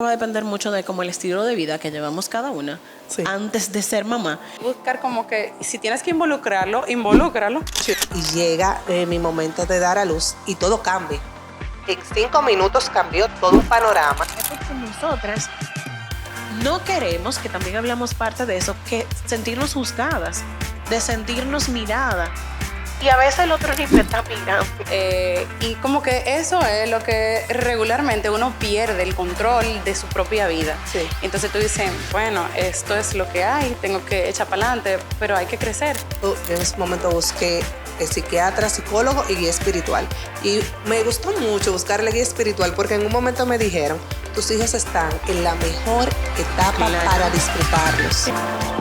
Va a depender mucho de como el estilo de vida que llevamos cada una antes de ser mamá. Buscar como que si tienes que involucrarlo, involúcralo. Y llega mi momento de dar a luz y todo cambia. En 5 minutos cambió todo un panorama. Es porque nosotras no queremos, que también hablamos parte de eso, que sentirnos juzgadas, de sentirnos miradas. Y a veces el otro ni me está mirando. Y como que eso es lo que regularmente uno pierde el control de su propia vida. Sí. Entonces tú dices, bueno, esto es lo que hay, tengo que echar para adelante, pero hay que crecer. En ese momento busqué psiquiatra, psicólogo y guía espiritual. Y me gustó mucho buscarle guía espiritual porque en un momento me dijeron, tus hijos están en la mejor etapa para disfrutarlos.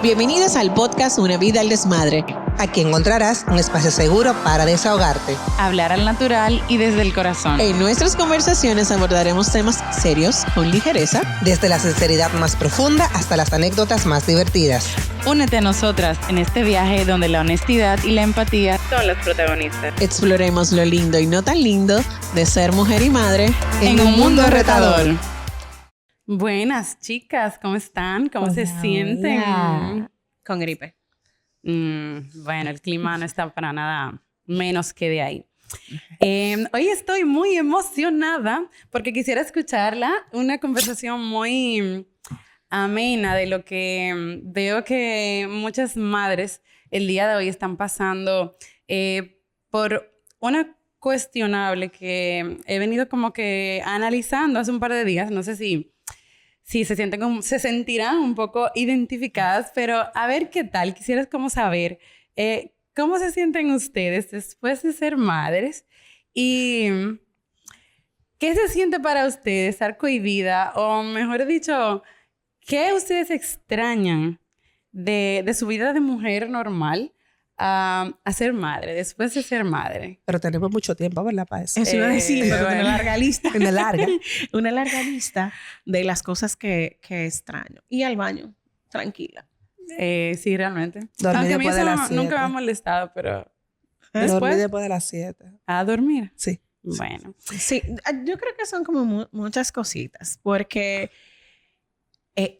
Bienvenidos al podcast Una Vida al Desmadre. Aquí encontrarás un espacio seguro para desahogarte. Hablar al natural y desde el corazón. En nuestras conversaciones abordaremos temas serios con ligereza, Desde la sinceridad más profunda hasta las anécdotas más divertidas. Únete a nosotras en este viaje donde la honestidad y la empatía son los protagonistas. exploremos lo lindo y no tan lindo de ser mujer y madre En un mundo retador. Buenas chicas, ¿cómo están? ¿Cómo se sienten? hola. Con gripe. Bueno, el clima no está para nada menos que de ahí. Hoy estoy muy emocionada porque quisiera escucharla, una conversación muy amena de lo que veo que muchas madres el día de hoy están pasando por una cuestionable que he venido como que analizando hace un par de días. No sé si se sentirán un poco identificadas, pero a ver qué tal. Quisiera como saber cómo se sienten ustedes después de ser madres y qué se siente para ustedes estar cohibida, o mejor dicho, qué ustedes extrañan de su vida de mujer normal a ser madre, después de ser madre. Pero tenemos mucho tiempo, ¿verdad? Para eso. Eso iba a decir, pero bueno. una larga lista. Una larga. Una larga lista de las cosas que extraño. Y al baño, tranquila. Sí, realmente. Dormí Aunque a mí después de eso las nunca me ha 7. molestado, pero Dormí después después de las 7. a dormir. Sí. Bueno. Sí, yo creo que son como muchas cositas, porque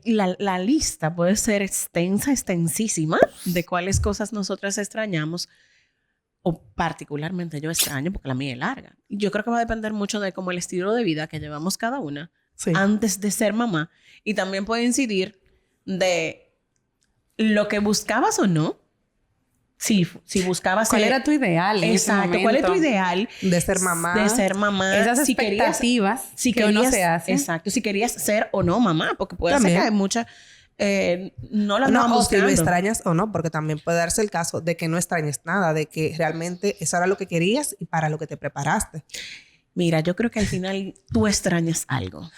la lista puede ser extensísima de cuáles cosas nosotras extrañamos, o particularmente yo extraño, porque la mía es larga. Y yo creo que va a depender mucho de como el estilo de vida que llevamos cada una Sí. antes de ser mamá, y también puede incidir de lo que buscabas o no. Si buscabas ¿Cuál ser- era tu ideal en ese Exacto, ¿cuál es tu momento? ideal De ser mamá. de ser mamá? Esas Si querías- expectativas si que uno querías- se hace. Exacto, si querías ser o no mamá, porque puede También. ser que hay muchas no la No, andaban o si lo buscando. extrañas o no, porque también puede darse el caso de que no extrañes nada, de que realmente eso era lo que querías y para lo que te preparaste. Mira, yo creo que al final tú extrañas algo.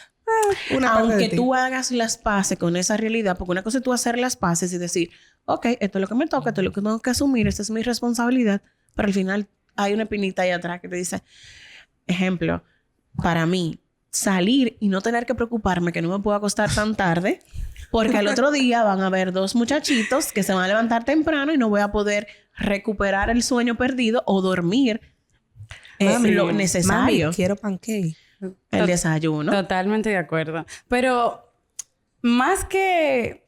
Una parte de Aunque ti. tú hagas las paces con esa realidad, porque una cosa es tú hacer las paces y decir, ok, esto es lo que me toca, esto es lo que tengo que asumir, esta es mi responsabilidad, pero al final hay una pinita ahí atrás que te dice, ejemplo, para mí, salir y no tener que preocuparme que no me puedo acostar tan tarde, porque al otro día van a haber 2 muchachitos que se van a levantar temprano y no voy a poder recuperar el sueño perdido o dormir Mami, lo necesario. Mami, quiero pancake. El desayuno. Totalmente de acuerdo. Pero más que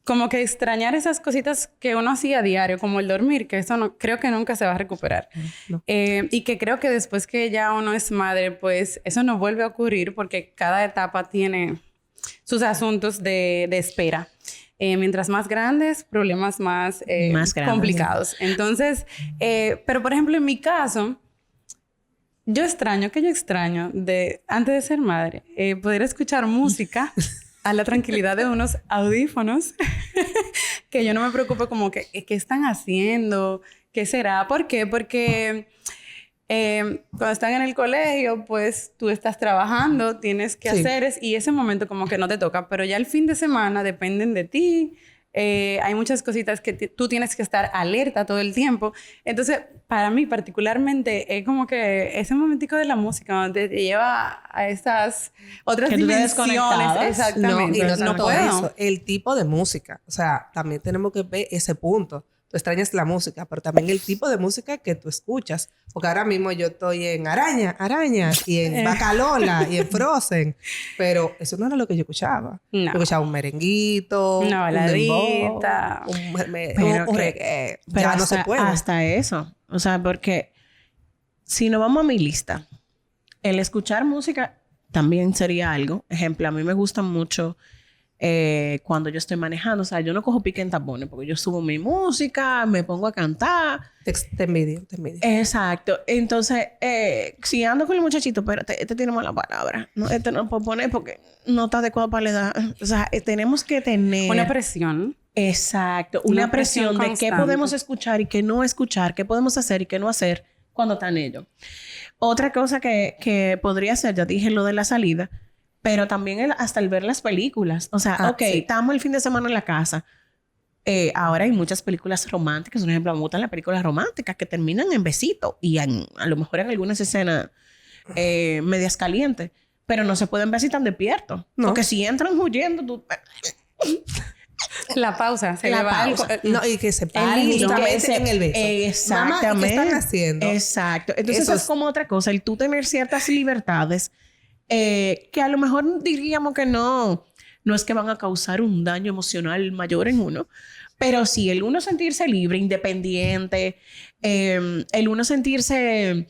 como que extrañar esas cositas que uno hacía a diario, como el dormir, que eso no, creo que nunca se va a recuperar. No. Y que creo que después que ya uno es madre, pues eso no vuelve a ocurrir porque cada etapa tiene sus asuntos de espera. Mientras más grandes, problemas más Más grandes. complicados. Entonces, pero por ejemplo, en mi caso, yo extraño de antes de ser madre, poder escuchar música a la tranquilidad de unos audífonos, que yo no me preocupo como que qué están haciendo, qué será, ¿por qué? Porque cuando están en el colegio, pues tú estás trabajando, tienes que Sí. hacer y ese momento como que no te toca, pero ya el fin de semana dependen de ti. Hay muchas cositas que tú tienes que estar alerta todo el tiempo. Entonces, para mí particularmente, es como que ese momentico de la música donde te lleva a esas otras Que tú te dimensiones. desconectabas. Exactamente. No, y no No tanto puedo. eso, el tipo de música. O sea, también tenemos que ver ese punto. tú extrañas la música, pero también el tipo de música que tú escuchas. Porque ahora mismo yo estoy en Araña, y en Bacalola, y en Frozen. Pero eso no era lo que yo escuchaba. No. Yo escuchaba un merenguito, Una dembow, baladita. un reggae. Pero Ya hasta, no se puede. hasta eso. O sea, porque si no vamos a mi lista, el escuchar música también sería algo. Ejemplo, a mí me gusta mucho cuando yo estoy manejando. O sea, yo no cojo pique en tapones porque yo subo mi música, me pongo a cantar. Te envidio. Exacto. Entonces, si ando con el muchachito, espérate, este tiene mala palabra. No, este no puedo poner porque no está adecuado para la edad. O sea, tenemos que tener... Una presión. Exacto. Una Una presión de qué constante. podemos escuchar y qué no escuchar, qué podemos hacer y qué no hacer cuando están ellos. Otra cosa que podría ser, ya dije lo de la salida, pero también hasta el ver las películas. O sea, ok, sí. estamos el fin de semana en la casa. Ahora hay muchas películas románticas. Un ejemplo, me gustan las películas románticas que terminan en besito y a lo mejor en algunas escenas medias calientes, pero no se pueden ver si están despiertos. No. Porque si entran huyendo, tú... La pausa. Se La le va pausa. No, y que se paren El hilo, justamente que se- en el beso. Exactamente. Mamá, ¿y qué están haciendo? Exacto. Entonces Eso es como otra cosa. El tú tener ciertas libertades que a lo mejor diríamos que no es que van a causar un daño emocional mayor en uno, pero sí el uno sentirse libre, independiente, el uno sentirse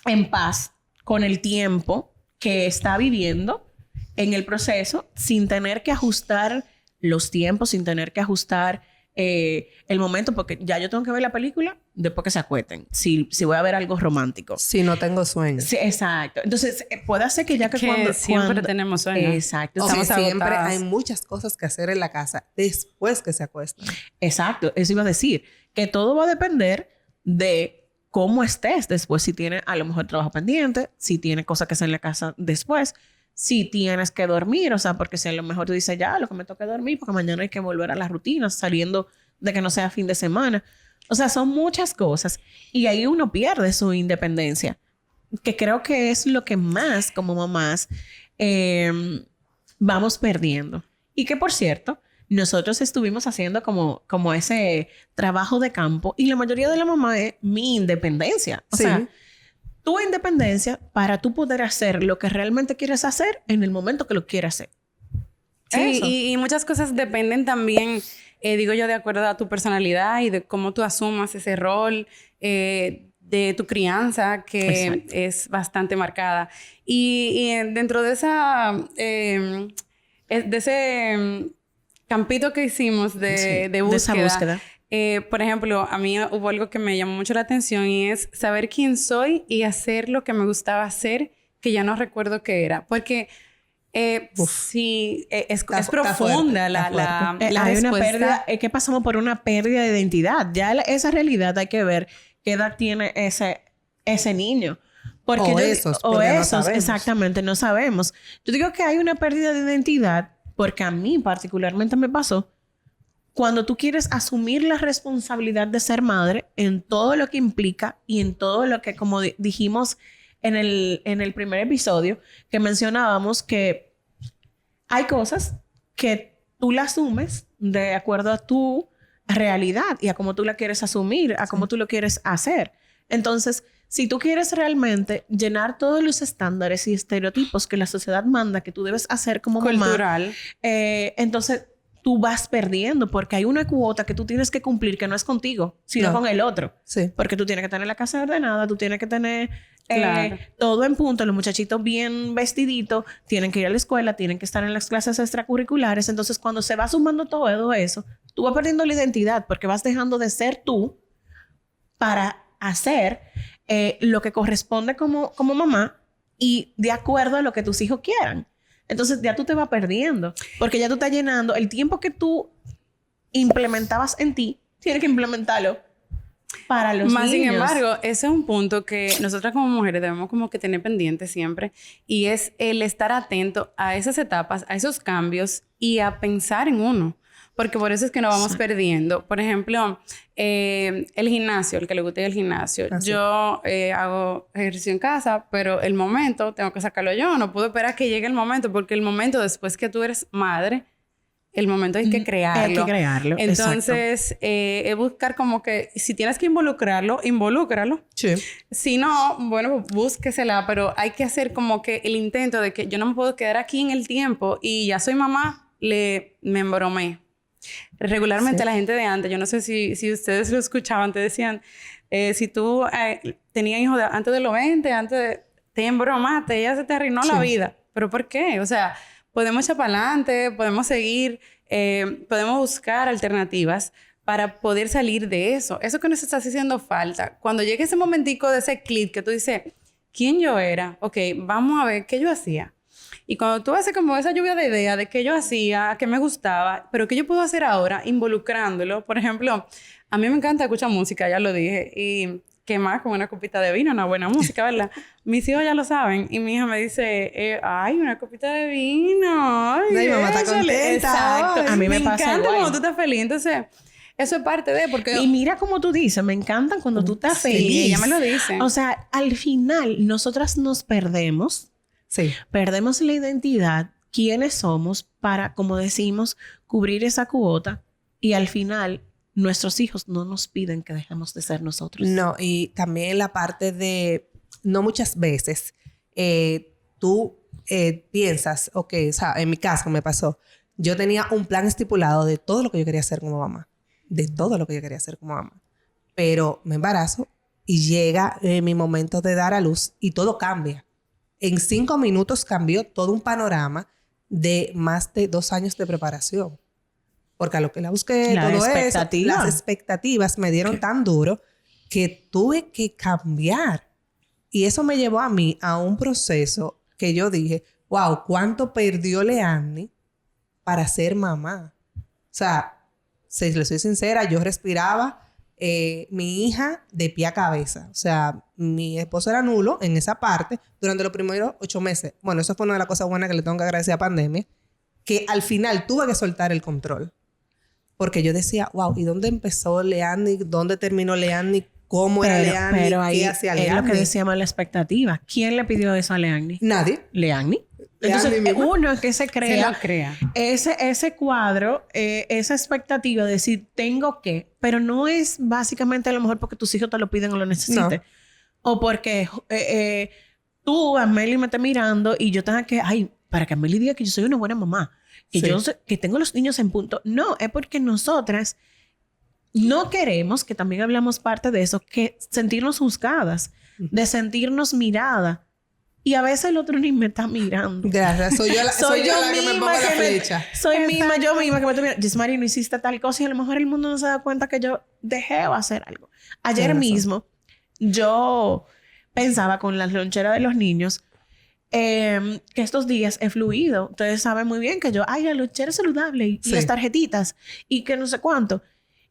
en paz con el tiempo que está viviendo en el proceso sin tener que ajustar los tiempos, sin tener que ajustar el momento, porque ya yo tengo que ver la película después que se acuesten. Si voy a ver algo romántico. Si no tengo sueño. Sí, exacto. Entonces, puede ser que ya que, Que siempre cuando... tenemos sueño. Exacto. O Estamos sea, siempre agotadas. hay muchas cosas que hacer en la casa después que se acuestan. Exacto. Eso iba a decir. Que todo va a depender de cómo estés después. Si tienes a lo mejor trabajo pendiente, si tienes cosas que hacer en la casa después, si tienes que dormir, o sea, porque si a lo mejor tú dices, ya, lo que me toca es dormir, porque mañana hay que volver a las rutinas, saliendo de que no sea fin de semana. O sea, son muchas cosas. Y ahí uno pierde su independencia, que creo que es lo que más, como mamás, vamos perdiendo. Y que, por cierto, nosotros estuvimos haciendo como ese trabajo de campo y la mayoría de la mamá es mi independencia. O Sí. sea, tu independencia para tú poder hacer lo que realmente quieres hacer en el momento que lo quieras hacer. Sí, Eso. y muchas cosas dependen también, digo yo, de acuerdo a tu personalidad y de cómo tú asumas ese rol, de tu crianza, que Exacto. es bastante marcada. Y dentro de de ese campito que hicimos de Sí, búsqueda, de esa búsqueda. por ejemplo, a mí hubo algo que me llamó mucho la atención y es saber quién soy y hacer lo que me gustaba hacer, que ya no recuerdo qué era. Porque sí, es Está profunda fuerte, la está Hay una respuesta. pérdida, es que pasamos por una pérdida de identidad. Ya esa realidad hay que ver qué edad tiene ese niño. Porque O esos, o porque no esos, sabemos. exactamente, no sabemos. Yo digo que hay una pérdida de identidad porque a mí particularmente me pasó cuando tú quieres asumir la responsabilidad de ser madre en todo lo que implica y en todo lo que, como dijimos en el primer episodio, que mencionábamos que hay cosas que tú las asumes de acuerdo a tu realidad y a cómo tú la quieres asumir, a cómo tú lo quieres hacer. Entonces, si tú quieres realmente llenar todos los estándares y estereotipos que la sociedad manda que tú debes hacer como mamá, Cultural. entonces tú vas perdiendo porque hay una cuota que tú tienes que cumplir que no es contigo, sino No. con el otro. Sí. Porque tú tienes que tener la casa ordenada, tú tienes que tener Claro. todo en punto, los muchachitos bien vestiditos, tienen que ir a la escuela, tienen que estar en las clases extracurriculares. Entonces, cuando se va sumando todo eso, tú vas perdiendo la identidad porque vas dejando de ser tú para hacer lo que corresponde como mamá y de acuerdo a lo que tus hijos quieran. Entonces, ya tú te vas perdiendo porque ya tú estás llenando el tiempo que tú implementabas en ti, tienes que implementarlo para los Más sin niños. embargo, ese es un punto que nosotras como mujeres debemos como que tener pendiente siempre y es el estar atento a esas etapas, a esos cambios y a pensar en uno. Porque por eso es que nos vamos perdiendo. Por ejemplo, el gimnasio, el que le guste el gimnasio. Ah, sí. Yo hago ejercicio en casa, pero el momento tengo que sacarlo yo. No puedo esperar que llegue el momento porque el momento después que tú eres madre el momento hay que crearlo. Hay que crearlo, Entonces, es buscar como que si tienes que involucrarlo, involúcralo. Sí. Si no, bueno, búsquesela, pero hay que hacer como que el intento de que yo no me puedo quedar aquí en el tiempo y ya soy mamá, me embromé. Regularmente la gente de antes, yo no sé si ustedes lo escuchaban, te decían, si tú tenías hijos antes de los 20, te embromaste, ya se te arruinó la vida. ¿Pero por qué? O sea, podemos echar para adelante, podemos seguir, podemos buscar alternativas para poder salir de eso. Eso que nos está haciendo falta. Cuando llegue ese momentico de ese clic que tú dices, ¿quién yo era? Ok, vamos a ver qué yo hacía. Y cuando tú haces como esa lluvia de ideas de qué yo hacía, qué me gustaba, pero qué yo puedo hacer ahora involucrándolo. Por ejemplo, a mí me encanta escuchar música, ya lo dije, y qué más con una copita de vino, una buena música, ¿verdad? Mis hijos ya lo saben y mi hija me dice, ay, una copita de vino. Ay, mi mamá está contenta. Exacto. A mí me pasa encanta igual. cuando tú estás feliz. Entonces, eso es parte de, porque... Y mira como tú dices, me encantan cuando tú estás Sí, feliz. ella me lo dice. O sea, al final, nosotras nos perdemos. Sí. Perdemos la identidad, quiénes somos para, como decimos, cubrir esa cuota y al final nuestros hijos no nos piden que dejemos de ser nosotros. No, y también la parte de, no muchas veces, tú piensas, ok, o sea, en mi caso me pasó, yo tenía un plan estipulado de todo lo que yo quería hacer como mamá, de todo lo que yo quería hacer como mamá, pero me embarazo y llega mi momento de dar a luz y todo cambia. En 5 minutos cambió todo un panorama de más de 2 años de preparación. Porque a lo que la busqué, La todo expectativa. eso, las expectativas me dieron tan duro que tuve que cambiar. Y eso me llevó a mí a un proceso que yo dije, wow, ¿cuánto perdió Leanny para ser mamá? O sea, si le soy sincera, yo respiraba mi hija de pie a cabeza. O sea, mi esposo era nulo en esa parte durante los primeros 8 meses. Bueno, eso fue una de las cosas buenas que le tengo que agradecer a pandemia, que al final tuve que soltar el control. Porque yo decía, wow, ¿y dónde empezó Leanny? ¿Dónde terminó Leanny? ¿Cómo era Leanny? Pero ahí ¿Qué hacía es Leanny? lo que decíamos, la expectativa. ¿Quién le pidió eso a Leanny? Nadie. Leanny. Entonces, misma. uno es que se Se crea lo crea. ese cuadro, esa expectativa de decir, tengo que, pero no es básicamente a lo mejor porque tus hijos te lo piden o lo necesiten. O porque tú, Amelie, me estás mirando y yo tenga que, ay, para que Amelie diga que yo soy una buena mamá, que Sí. yo que tengo los niños en punto. No, es porque nosotras no queremos, que también hablamos parte de eso, que sentirnos juzgadas, de sentirnos mirada. Y a veces el otro ni me está mirando. Gracias. Soy yo la que me pongo la flecha. Soy misma, yo misma que me estoy mirando. Gismari, no hiciste tal cosa y a lo mejor el mundo no se da cuenta que yo dejé o hacer algo. Ayer Tienes razón. mismo yo pensaba con las loncheras de los niños que estos días he fluido. Ustedes saben muy bien que yo, ay, la lonchera es saludable y Sí. las tarjetitas y que no sé cuánto.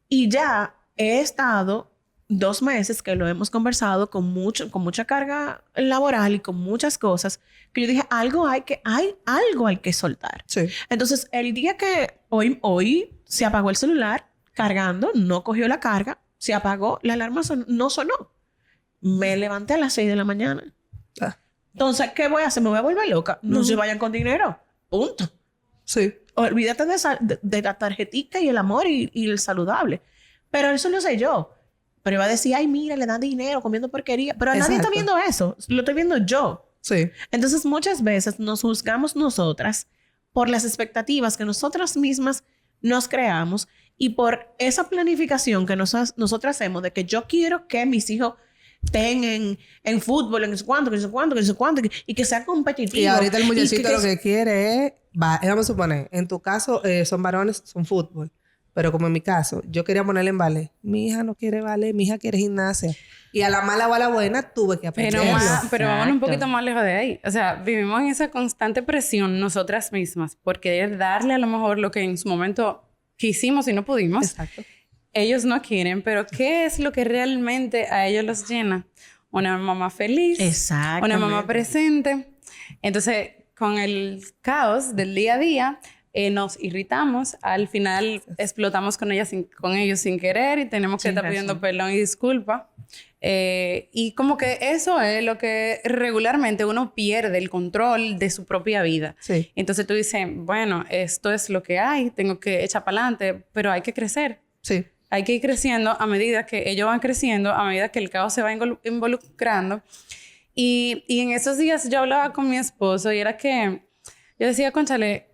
Y ya he estado 2 meses que lo hemos conversado con mucha carga laboral y con muchas cosas que yo dije, algo hay que soltar. Sí. Entonces, el día que hoy se apagó el celular cargando, no cogió la carga, se apagó, la alarma no sonó. Me levanté a las 6 de la mañana. Ah. Entonces, ¿qué voy a hacer? ¿Me voy a volver loca? No se vayan con dinero. Punto. Sí. Olvídate de la tarjetita y el amor y el saludable. Pero eso lo sé yo. Pero iba a decir, ay, mira, le dan dinero comiendo porquería. Pero nadie está Exacto. viendo eso. Lo estoy viendo yo. Sí. Entonces, muchas veces nos juzgamos nosotras por las expectativas que nosotras mismas nos creamos y por esa planificación que nosotras hacemos de que yo quiero que mis hijos estén en fútbol, en no sé cuánto, y que sea competitivo. Y ahorita el muchachito y lo que quiere es... vamos a suponer, en tu caso son varones, son fútbol. Pero como en mi caso, yo quería ponerle en ballet. Mi hija no quiere ballet, mi hija quiere gimnasia. Y a la mala o a la buena tuve que aprenderlo. Pero vámonos un Exacto. poquito más lejos de ahí. O sea, vivimos en esa constante presión nosotras mismas por querer darle a lo mejor lo que en su momento quisimos y no pudimos. Exacto. Ellos no quieren, pero ¿qué es lo que realmente a ellos los llena? Una mamá feliz. Exactamente. Una mamá presente. Entonces, con el caos del día a día, nos irritamos, al final explotamos con ellos sin querer y tenemos que estar pidiendo perdón y disculpa. Y como que eso es lo que regularmente uno pierde el control de su propia vida. Sí. Entonces tú dices, bueno, esto es lo que hay, tengo que echar para adelante, pero hay que crecer. Sí. Hay que ir creciendo a medida que ellos van creciendo, a medida que el caos se va involucrando. Y en esos días yo hablaba con mi esposo y era que yo decía, cónchale,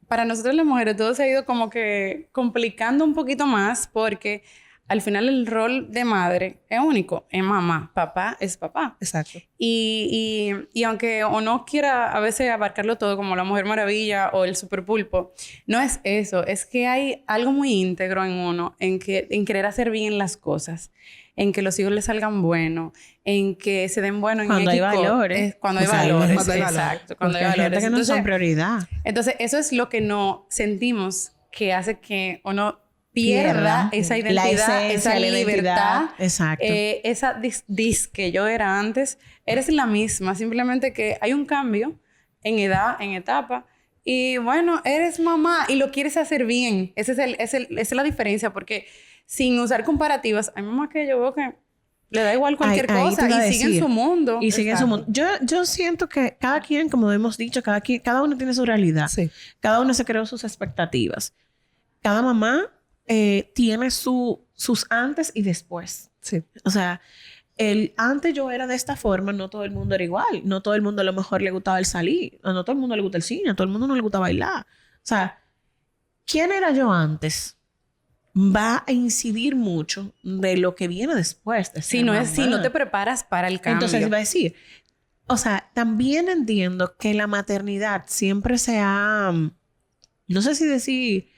para nosotros las mujeres todo se ha ido como que complicando un poquito más porque al final el rol de madre es único, es mamá, papá es papá. Exacto. Y aunque uno quiera a veces abarcarlo todo como la Mujer Maravilla o el Super Pulpo, no es eso, es que hay algo muy íntegro en uno, en querer hacer bien las cosas, en que los hijos les salgan buenos, en que se den buenos cuando hay valores. Cuando hay valores, cuando hay valores. exacto. Cuando hay Porque hay valores. gente que no son prioridad. Entonces, eso es lo que no sentimos que hace que uno pierda esa identidad, la esencia, esa la libertad. identidad. Exacto. Esa que yo era antes, eres la misma. Simplemente que hay un cambio en edad, en etapa. Y bueno, eres mamá y lo quieres hacer bien. Esa es la diferencia. Porque sin usar comparativas, hay mamás que yo veo que le da igual cualquier cosa y sigue en su mundo. Y sigue en su mundo. Yo siento que cada quien, como hemos dicho, cada uno tiene su realidad. Sí. Cada uno se creó sus expectativas. Cada mamá tiene sus antes y después. Sí. O sea, antes yo era de esta forma, no todo el mundo era igual. No todo el mundo a lo mejor le gustaba el salir. No todo el mundo le gusta el cine. A todo el mundo no le gusta bailar. O sea, ¿quién era yo antes? Va a incidir mucho de lo que viene después de ser si no te preparas para el cambio. Entonces iba a decir, o sea, también entiendo que la maternidad siempre se ha, no sé si decir,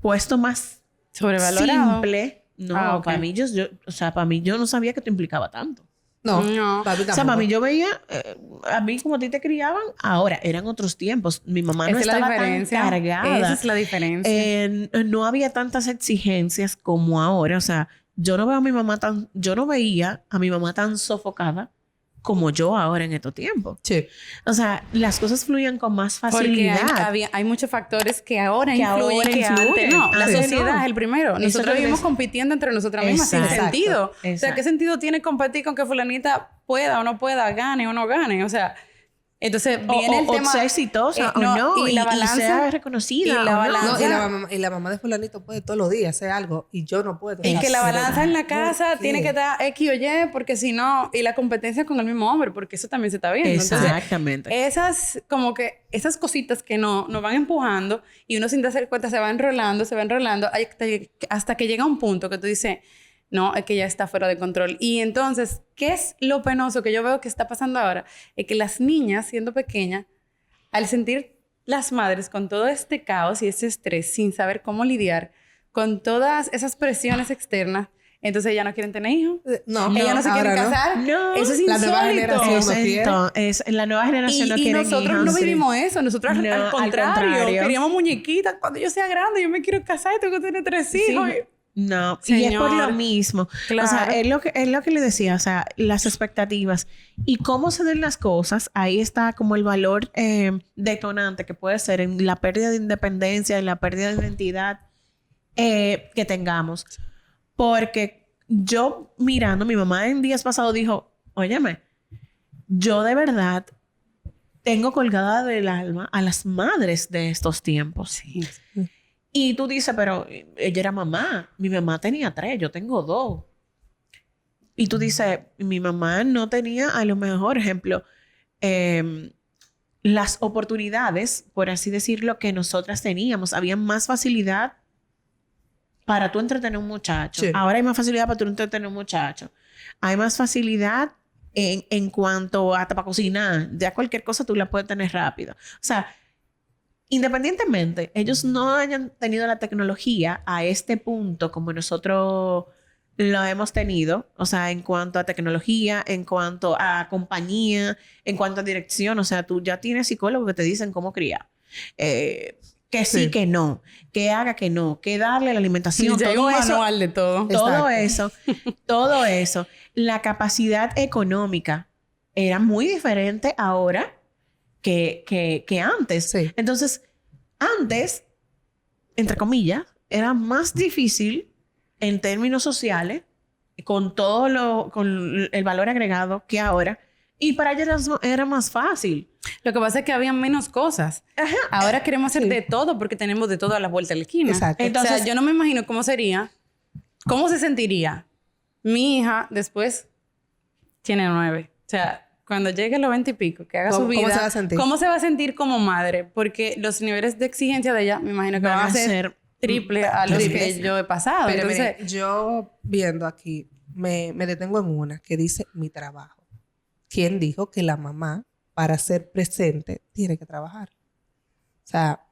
puesto más sobrevalorado. simple. No, Ok. para mí para mí yo no sabía que te implicaba tanto. No. No. Papi O sea, tampoco. para mí yo veía, a mí como a ti te criaban, ahora eran otros tiempos. Mi mamá no Esa es la estaba tan diferencia. cargada. Esa es la diferencia. No había tantas exigencias como ahora. O sea, yo no veía a mi mamá tan sofocada como yo ahora en estos tiempos. Sí. O sea, las cosas fluían con más Porque facilidad. hay muchos factores que ahora Que influyen ahora que influyen. antes no. La Antes sociedad no. es el primero. Eso Nosotros es lo que vivimos es. compitiendo entre nosotras mismas sin Exacto. sentido. O sea, Exacto. ¿qué sentido tiene competir con que fulanita pueda o no pueda, gane o no gane? O sea, entonces viene el tema... O sea exitosa o no, no. y la balanza- sea reconocida y la o no. balanza- No, y la mamá de fulanito puede todos los días hacer algo y yo no puedo. Y que la balanza en la ¿Por casa qué? tiene que estar X o Y, porque si no... Y la competencia con el mismo hombre, porque eso también se está viendo. Entonces, Exactamente. esas cositas que nos van empujando y uno sin darse cuenta se va enrolando hasta que llega un punto que tú dices, no, es que ya está fuera de control. Y entonces, ¿qué es lo penoso que yo veo que está pasando ahora? Es que las niñas, siendo pequeñas, al sentir las madres con todo este caos y este estrés, sin saber cómo lidiar con todas esas presiones externas, entonces ya no quieren tener hijos. No, Ellas no se quieren ahora no. casar. No. Eso es La insólito. nueva generación no quiere. La nueva generación no Y quiere nosotros no vivimos eso. Nosotros No, al al contrario. contrario. Queríamos muñequitas. Cuando yo sea grande, yo me quiero casar y tengo que tener 3 hijos. No, y es por lo Señor. mismo. Claro. O sea, es lo que le decía, o sea, las expectativas y cómo se den las cosas, ahí está como el valor detonante que puede ser en la pérdida de independencia, en la pérdida de identidad que tengamos. Porque yo mirando, mi mamá en días pasados dijo, óyeme, yo de verdad tengo colgada del alma a las madres de estos tiempos. Sí. Y tú dices, pero ella era mamá. Mi mamá tenía 3, yo tengo 2. Y tú dices, mi mamá no tenía, a lo mejor, ejemplo, las oportunidades, por así decirlo, que nosotras teníamos. Había más facilidad para tú entretener a un muchacho. Sí. Ahora hay más facilidad para tú entretener a un muchacho. Hay más facilidad en cuanto hasta para cocinar. Ya cualquier cosa tú la puedes tener rápido. O sea, independientemente, ellos no hayan tenido la tecnología a este punto como nosotros lo hemos tenido, o sea, en cuanto a tecnología, en cuanto a compañía, en cuanto a dirección, o sea, tú ya tienes psicólogos que te dicen cómo criar. Que sí, que no, que haga, que no, que darle la alimentación, Ya hay todo un eso. manual de todo. Todo eso. La capacidad económica era muy diferente ahora que antes. Sí. Entonces, antes, entre comillas, era más difícil en términos sociales, con con el valor agregado que ahora. Y para ellos era más fácil. Lo que pasa es que había menos cosas. Ajá. Ahora queremos hacer Sí. de todo porque tenemos de todo a la vuelta de la esquina. Exacto. Entonces, Entonces- yo no me imagino cómo sería, cómo se sentiría mi hija después tiene 9. O sea, cuando llegue a los 20 y pico, que haga su ¿Cómo vida. se va a sentir? ¿Cómo se va a sentir como madre? Porque los niveles de exigencia de ella, me imagino que van a ser triple a los triples. que yo he pasado. Pero Entonces, mire, yo viendo aquí, me detengo en una que dice mi trabajo. ¿Quién dijo que la mamá, para ser presente, tiene que trabajar? O sea,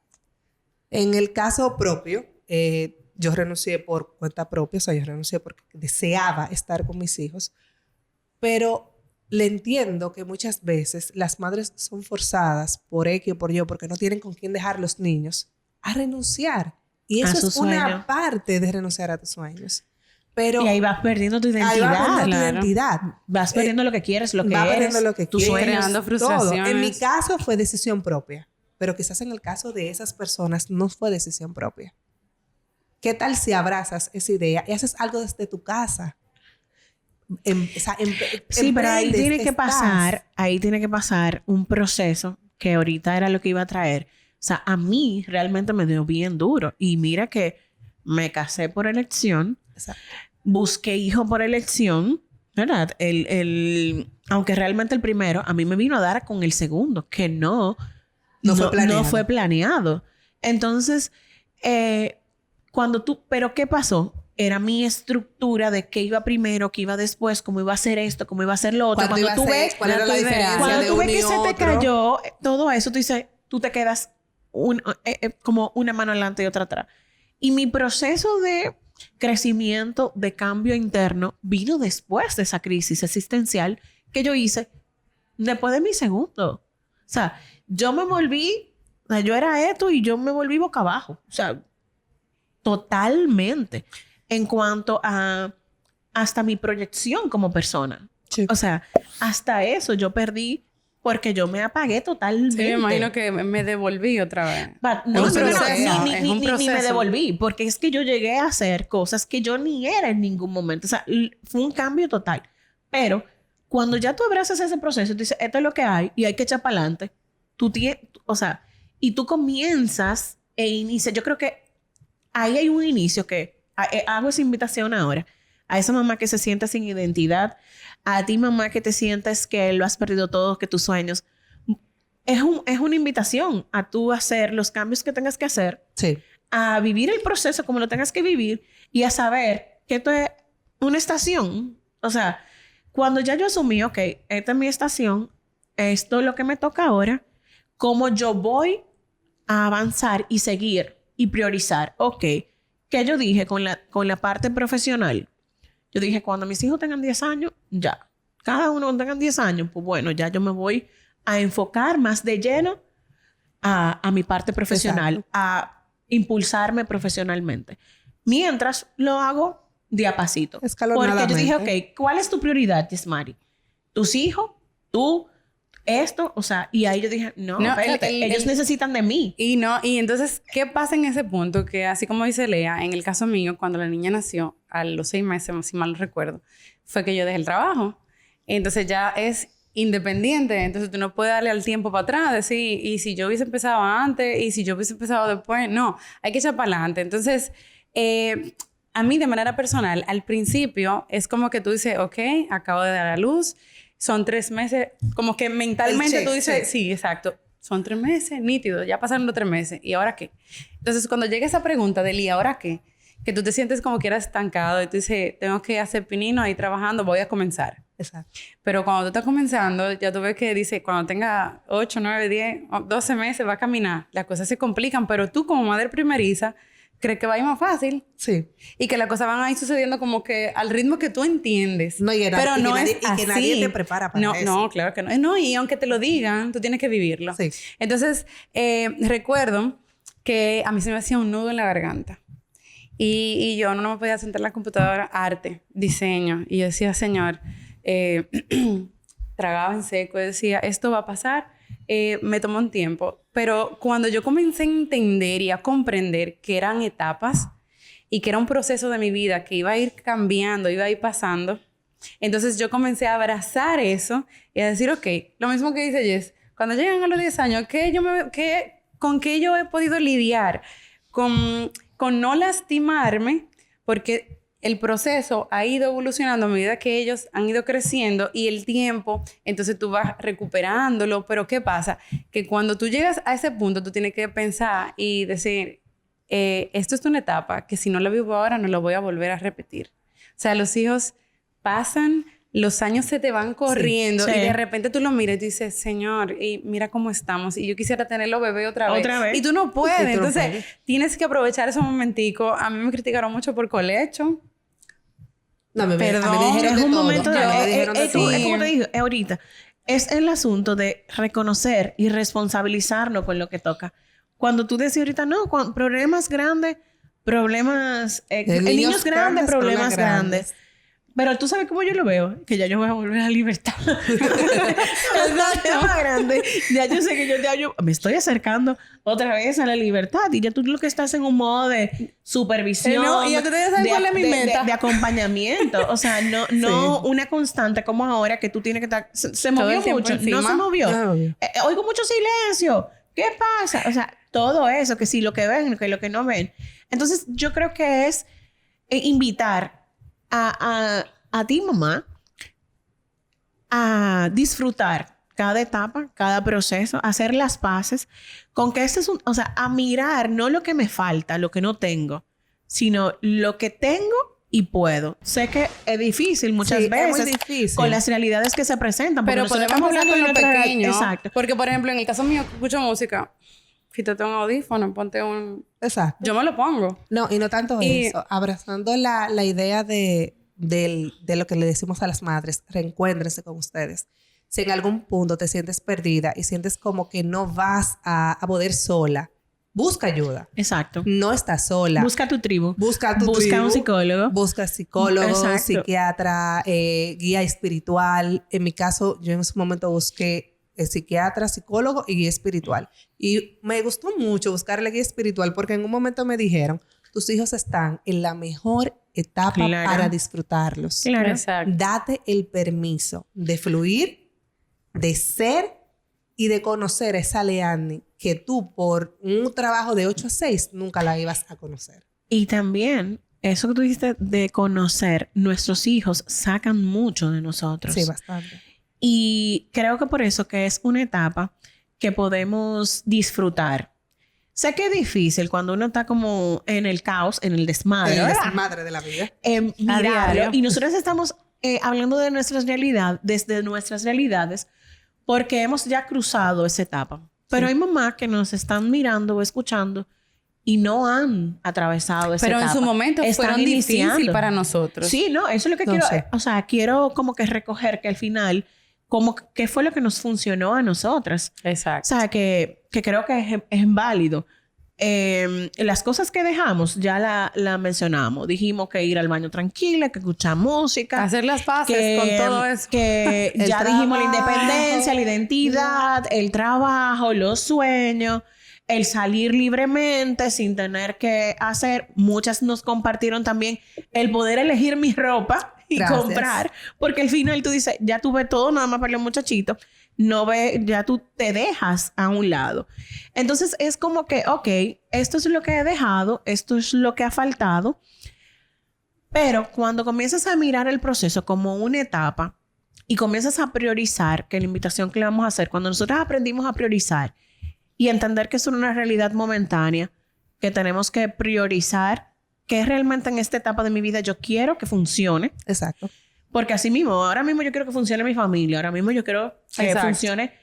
en el caso propio, yo renuncié por cuenta propia, o sea, yo renuncié porque deseaba estar con mis hijos, pero le entiendo que muchas veces las madres son forzadas por X o por Y, porque no tienen con quién dejar los niños, a renunciar. Y A eso su es una sueño. parte de renunciar a tus sueños. Pero Y ahí vas perdiendo tu ahí identidad. va perdiendo tu claro. identidad. Vas perdiendo lo que quieres, lo que va eres, perdiendo lo que tus quieres. sueños. Creando Todo. frustraciones. En mi caso fue decisión propia, pero quizás en el caso de esas personas no fue decisión propia. ¿Qué tal si abrazas esa idea y haces algo desde tu casa? Sí, pero ahí emprendes, tiene que estás. pasar un proceso que ahorita era lo que iba a traer. O sea, a mí realmente me dio bien duro. Y mira que me casé por elección, Exacto. busqué hijo por elección, ¿verdad? Aunque realmente el primero a mí me vino a dar con el segundo, que no fue planeado. fue planeado. Entonces, pero ¿qué pasó? Era mi estructura de qué iba primero, qué iba después, cómo iba a hacer esto, cómo iba a hacer lo otro. ¿Cuánto iba a ser? ¿Cuál era la diferencia Cuando de tú ves uno que y se te otro? cayó todo eso, tú te quedas como una mano adelante y otra atrás. Y mi proceso de crecimiento, de cambio interno, vino después de esa crisis existencial que yo hice después de mi segundo. O sea, yo era esto y yo me volví boca abajo. O sea, totalmente. En cuanto a hasta mi proyección como persona. Sí. O sea, hasta eso yo perdí porque yo me apagué totalmente. sí, me imagino que me devolví otra vez. No, un proceso, es un ni me proceso. devolví, porque es que yo llegué a hacer cosas que yo ni era en ningún momento. O sea, fue un cambio total. Pero cuando ya tú abrazas ese proceso, tú dices, esto es lo que hay y hay que echar para adelante, y tú comienzas e inicias. Yo creo que ahí hay un inicio que hago esa invitación ahora a esa mamá que se siente sin identidad, a ti mamá que te sientes que lo has perdido todo, que tus sueños. Es una invitación a tú hacer los cambios que tengas que hacer, Sí. a vivir el proceso como lo tengas que vivir y a saber que esto es una estación. O sea, cuando ya yo asumí, ok, esta es mi estación, esto es lo que me toca ahora, cómo yo voy a avanzar y seguir y priorizar. Ok, ¿qué yo dije con la parte profesional? Yo dije, cuando mis hijos tengan 10 años, ya. Cada uno tengan 10 años, pues bueno, ya yo me voy a enfocar más de lleno a mi parte profesional, Exacto. a impulsarme profesionalmente. Mientras lo hago de a pasito. Porque yo Escalonadamente. dije, ok, ¿cuál es tu prioridad, Yesmari? ¿Tus hijos? ¿Tú? ¿Esto? O sea, y ahí yo dije, no, No, espérate, ellos necesitan de mí. Y entonces, ¿qué pasa en ese punto? Que así como dice Lea, en el caso mío, cuando la niña nació, a los 6 meses, si mal no recuerdo, fue que yo dejé el trabajo. Entonces ya es independiente, entonces tú no puedes darle al tiempo para atrás, decir, y si yo hubiese empezado antes, y si yo hubiese empezado después, no, hay que echar para adelante. Entonces, a mí de manera personal, al principio, es como que tú dices, ok, acabo de dar a luz, son 3 meses, como que mentalmente El check, tú dices, check. sí, exacto, son 3 meses, nítido, ya pasaron los 3 meses, ¿y ahora qué? Entonces, cuando llega esa pregunta del ¿y ahora qué? Que tú te sientes como que eras estancado y tú dices, tengo que hacer pinino ahí trabajando, voy a comenzar. Exacto. Pero cuando tú estás comenzando, ya tú ves que dice, cuando tenga 8, 9, 10, 12 meses va a caminar, las cosas se complican, pero tú como madre primeriza, crees que va a ir más fácil Sí. y que las cosas van a ir sucediendo como que al ritmo que tú entiendes. No, pero no es y que nadie te prepara para no, eso. No, claro que no. No, y aunque te lo digan, tú tienes que vivirlo. Sí. Entonces, recuerdo que a mí se me hacía un nudo en la garganta. Y yo no me podía sentar en la computadora, arte, diseño. Y yo decía, Señor, tragaba en seco y decía, esto va a pasar me tomó un tiempo. Pero cuando yo comencé a entender y a comprender que eran etapas y que era un proceso de mi vida que iba a ir cambiando, iba a ir pasando, entonces yo comencé a abrazar eso y a decir, ok, lo mismo que dice Jess, cuando llegan a los 10 años, ¿con qué yo he podido lidiar? Con no lastimarme, porque el proceso ha ido evolucionando a medida que ellos han ido creciendo y el tiempo, entonces tú vas recuperándolo. Pero ¿qué pasa? Que cuando tú llegas a ese punto, tú tienes que pensar y decir, esto es una etapa que si no la vivo ahora, no lo voy a volver a repetir. O sea, los hijos pasan, los años se te van corriendo y de repente tú lo miras y tú dices, Señor, y mira cómo estamos. Y yo quisiera tenerlo bebé otra vez. Y tú no puedes. Entonces, tienes que aprovechar ese momentico. A mí me criticaron mucho por colecho. No, a mí me dijeron es de un todo. momento de... Me dijeron de es como todo. te dije ahorita. Es el asunto de reconocer y responsabilizarnos con lo que toca. Cuando tú decís ahorita, no, problemas grandes, problemas... niños grandes, problemas grandes. Pero tú sabes cómo yo lo veo, que ya yo voy a volver a la libertad. El tema grande. Ya yo sé que yo me estoy acercando otra vez a la libertad y ya tú lo que estás en un modo de supervisión, y ya ustedes saben cuál es mi meta. de acompañamiento. O sea, no una constante como ahora que tú tienes que estar... Se movió mucho. Encima. No se movió. No. Oigo mucho silencio. ¿Qué pasa? O sea, todo eso, que sí lo que ven, que lo que no ven. Entonces, yo creo que es invitar a ti, mamá, a disfrutar cada etapa, cada proceso, a hacer las paces con que este es o sea, a mirar no lo que me falta, lo que no tengo, sino lo que tengo y puedo. Sé que es difícil muchas veces es muy difícil. con las realidades que se presentan. Pero nosotros podemos estamos hablar con lo nuestra- pequeño. Exacto. Porque, por ejemplo, en el caso mío, que escucho música, quítate un audífono, ponte un... Exacto. Yo me lo pongo. No, y no tanto Y- eso. Abrazando la idea de lo que le decimos a las madres, reencuéntrense con ustedes. Si en algún punto te sientes perdida y sientes como que no vas a poder sola, busca ayuda. Exacto. No estás sola. Busca tu tribu. Busca tu Busca tribu. un psicólogo. Busca psicólogo, Exacto. psiquiatra, guía espiritual. En mi caso, yo en ese momento busqué psiquiatra, psicólogo y guía espiritual. Y me gustó mucho buscar la guía espiritual porque en un momento me dijeron, tus hijos están en la mejor etapa Claro. para disfrutarlos. Claro. Exacto. Date el permiso de fluir, de ser y de conocer esa Leanne que tú por un trabajo de 8 a 6 nunca la ibas a conocer. Y también, eso que tú dijiste de conocer, nuestros hijos sacan mucho de nosotros. Sí, bastante. Y creo que por eso que es una etapa que podemos disfrutar. Sé que es difícil cuando uno está como en el caos, en el desmadre, Es ¿verdad? la madre de la vida. Mirarlo. diario. Y nosotros estamos hablando de nuestras realidades, desde nuestras realidades, porque hemos ya cruzado esa etapa. Pero hay mamás que nos están mirando o escuchando y no han atravesado esa Pero etapa. en su momento Están fueron difíciles iniciando. para nosotros. Sí, no, eso es lo que No quiero. sé. O sea, quiero como que recoger que al final, como qué fue lo que nos funcionó a nosotras. O Exacto. sea, que creo que es válido. Las cosas que dejamos, ya la mencionamos. Dijimos que ir al baño tranquila, que escuchar música. Hacer las paces con todo eso. Que El ya dijimos la trabajo. independencia, la identidad, el trabajo, los sueños, el salir libremente sin tener que hacer. Muchas nos compartieron también el poder elegir mi ropa y Gracias. comprar. Porque al final tú dices, ya tú ves todo nada más para los muchachitos. No ve, ya tú te dejas a un lado. Entonces es como que, ok, esto es lo que he dejado, esto es lo que ha faltado. Pero cuando comienzas a mirar el proceso como una etapa y comienzas a priorizar, que la invitación que le vamos a hacer, cuando nosotros aprendimos a priorizar y entender que es una realidad momentánea, que tenemos que priorizar qué realmente en esta etapa de mi vida yo quiero que funcione. Exacto. Porque así mismo, ahora mismo yo quiero que funcione mi familia, ahora mismo yo quiero que Exacto. funcione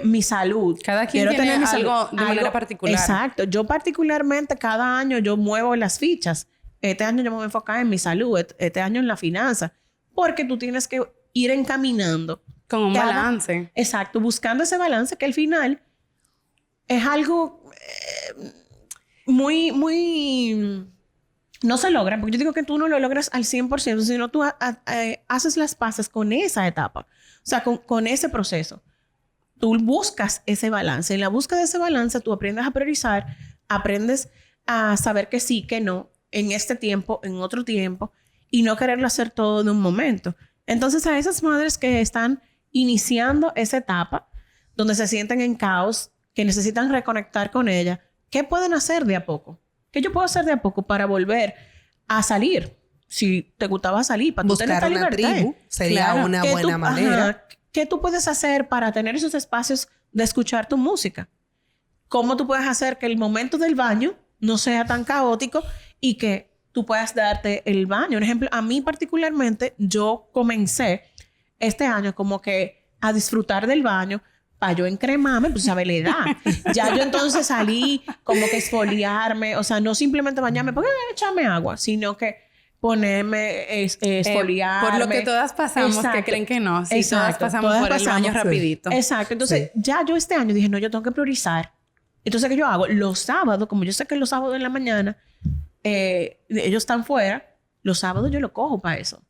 mi salud. Cada quien Quiero tiene tener mi algo salud. de manera particular. Exacto. Yo particularmente cada año yo muevo las fichas. Este año yo me voy a enfocar en mi salud, este año en la finanza. Porque tú tienes que ir encaminando. Con un cada- balance. Exacto. Buscando ese balance que al final es algo muy... No se logra, porque yo digo que tú no lo logras al 100%, sino tú haces las paces con esa etapa, o sea, con ese proceso. tú buscas ese balance. En la búsqueda de ese balance, tú aprendes a priorizar, aprendes a saber que sí, que no, en este tiempo, en otro tiempo, y no quererlo hacer todo de un momento. Entonces, a esas madres que están iniciando esa etapa, donde se sienten en caos, que necesitan reconectar con ella, ¿qué pueden hacer de a poco? ¿Qué yo puedo hacer de a poco para volver a salir? Si te gustaba salir, para tú tener Buscar esta una libertad. tribu sería Claro, una que buena manera. Ajá, ¿qué tú puedes hacer para tener esos espacios de escuchar tu música? ¿Cómo tú puedes hacer que el momento del baño no sea tan caótico y que tú puedas darte el baño? Por ejemplo, a mí particularmente, yo comencé este año como que a disfrutar del baño para yo encremarme, pues sabes la edad. Ya yo entonces salí como que exfoliarme, o sea, no simplemente bañarme porque echarme agua, sino que ponerme, exfoliarme. Por lo que todas pasamos, Exacto. que creen que no. Sí, Exacto. todas pasamos Todas por el pasamos, baño sí. rapidito. Exacto. Entonces, ya yo este año dije, no, yo tengo que priorizar. Entonces, ¿qué yo hago? Los sábados, como yo sé que los sábados en la mañana ellos están fuera, los sábados yo lo cojo para eso.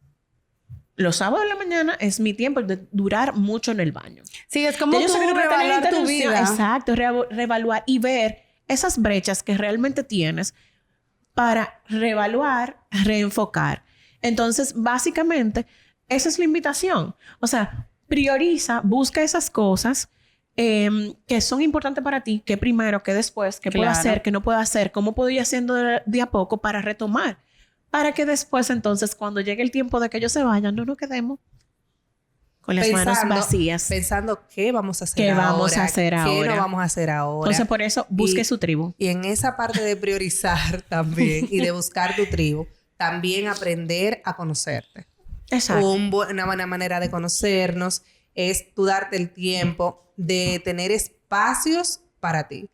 Los sábados en la mañana es mi tiempo de durar mucho en el baño. Sí, es como Ya yo tú sé que no voy a tener reevaluar tu interrupción. vida. Exacto, reevaluar y ver esas brechas que realmente tienes para reevaluar, reenfocar. Entonces, básicamente, esa es la invitación. O sea, prioriza, busca esas cosas que son importantes para ti, que primero, que después, que puedo Claro. hacer, que no puedo hacer, cómo puedo ir haciendo de a poco para retomar. Para que después, entonces, cuando llegue el tiempo de que ellos se vayan, no nos quedemos con las manos vacías. Pensando qué vamos a hacer ¿Qué ahora. vamos a hacer ¿Qué ahora? no vamos a hacer ahora? Entonces, por eso, busque Y- su tribu. Y en esa parte de priorizar también y de buscar tu tribu, también aprender a conocerte. Exacto. Una buena manera de conocernos es tú darte el tiempo de tener espacios para ti.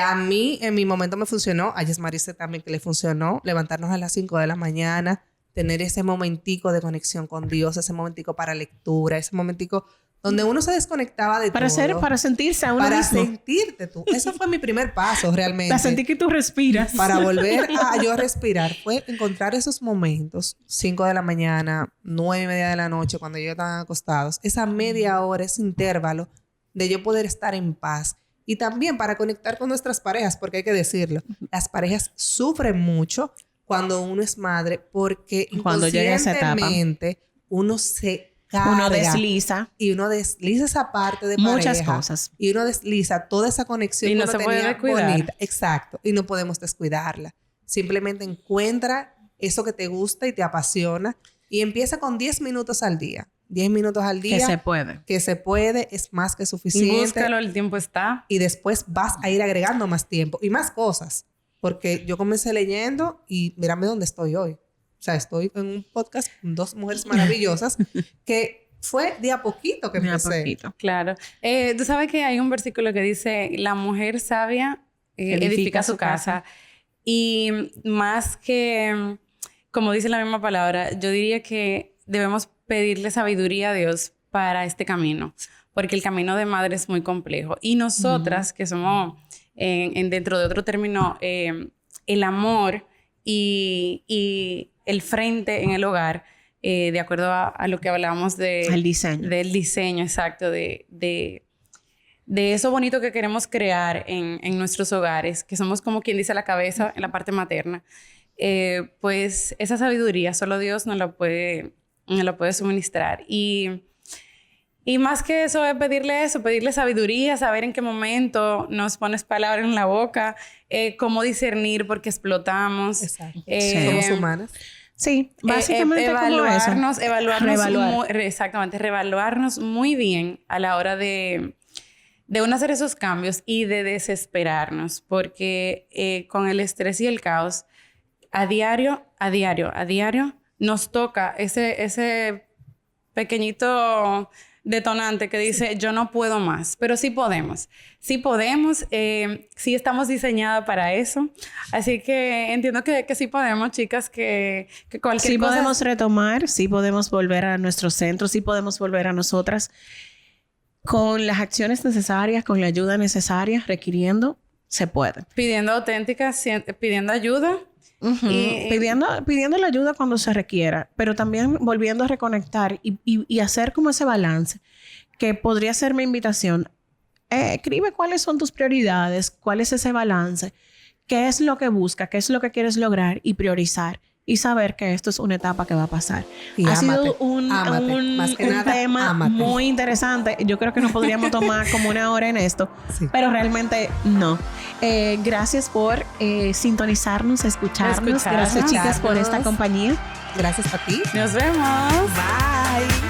A mí, en mi momento me funcionó, a Yesmarise también que le funcionó, levantarnos a las 5 de la mañana, tener ese momentico de conexión con Dios, ese momentico para lectura, ese momentico donde uno se desconectaba de todo. Para sentirse a uno para mismo. sentirte tú. Eso fue mi primer paso realmente. Para sentir que tú respiras. Para volver a yo respirar, fue encontrar esos momentos, 5 de la mañana, 9:30 de la noche, cuando ellos estaban acostados, esa media hora, ese intervalo de yo poder estar en paz. Y también para conectar con nuestras parejas, porque hay que decirlo, las parejas sufren mucho cuando uno es madre, porque Cuando llega esa etapa. inconscientemente uno se carga. Uno desliza Y uno desliza esa parte de muchas pareja. cosas. Y uno desliza toda esa conexión Y no que uno se puede tenía descuidar. bonita. Exacto. Y no podemos descuidarla. Simplemente encuentra eso que te gusta y te apasiona y empieza con 10 minutos al día. 10 minutos al día. Que se puede. Que se puede, es más que Y suficiente. búscalo, el tiempo está. Y después vas a ir agregando más tiempo y más cosas. Porque yo comencé leyendo y mírame dónde estoy hoy. O sea, estoy en un podcast con 2 mujeres maravillosas que fue de a poquito que De a empecé. poquito. Claro. Tú sabes que hay un versículo que dice, la mujer sabia edifica su casa. Y más que, como dice la misma palabra, yo diría que debemos pedirle sabiduría a Dios para este camino, porque el camino de madre es muy complejo. Y nosotras, que somos, dentro de otro término, el amor y el frente en el hogar, de acuerdo a lo que hablábamos El diseño. del diseño, exacto, de eso bonito que queremos crear en nuestros hogares, que somos como quien dice la cabeza en la parte materna, pues esa sabiduría solo Dios nos la puede suministrar. Y más que eso es pedirle sabiduría, saber en qué momento nos pones palabras en la boca, cómo discernir porque explotamos. Exacto. Eh, Somos humanas. Sí, básicamente evaluarnos, Reevaluar. exactamente, reevaluarnos muy bien a la hora de uno hacer esos cambios y de desesperarnos, porque con el estrés y el caos, a diario, nos toca ese pequeñito detonante que dice, yo no puedo más, pero sí podemos, sí estamos diseñadas para eso, así que entiendo que sí podemos, chicas, que cualquier Sí cosa... podemos retomar, sí podemos volver a nuestro centro, sí podemos volver a nosotras con las acciones necesarias, con la ayuda necesaria, requiriendo, se puede. Pidiendo auténticas, pidiendo ayuda. Ujú. Y- Pidiendo la ayuda cuando se requiera, pero también volviendo a reconectar y hacer como ese balance, que podría ser mi invitación escribe cuáles son tus prioridades, cuál es ese balance, qué es lo que buscas, qué es lo que quieres lograr y priorizar. Y saber que esto es una etapa que va a pasar. Y ha ámate, sido un más que nada, tema ámate. muy interesante. Yo creo que nos podríamos tomar como una hora en esto, Sí. pero realmente no. Gracias por sintonizarnos, escucharnos. Gracias, chicas, por esta compañía. Gracias a ti. Nos vemos. Bye.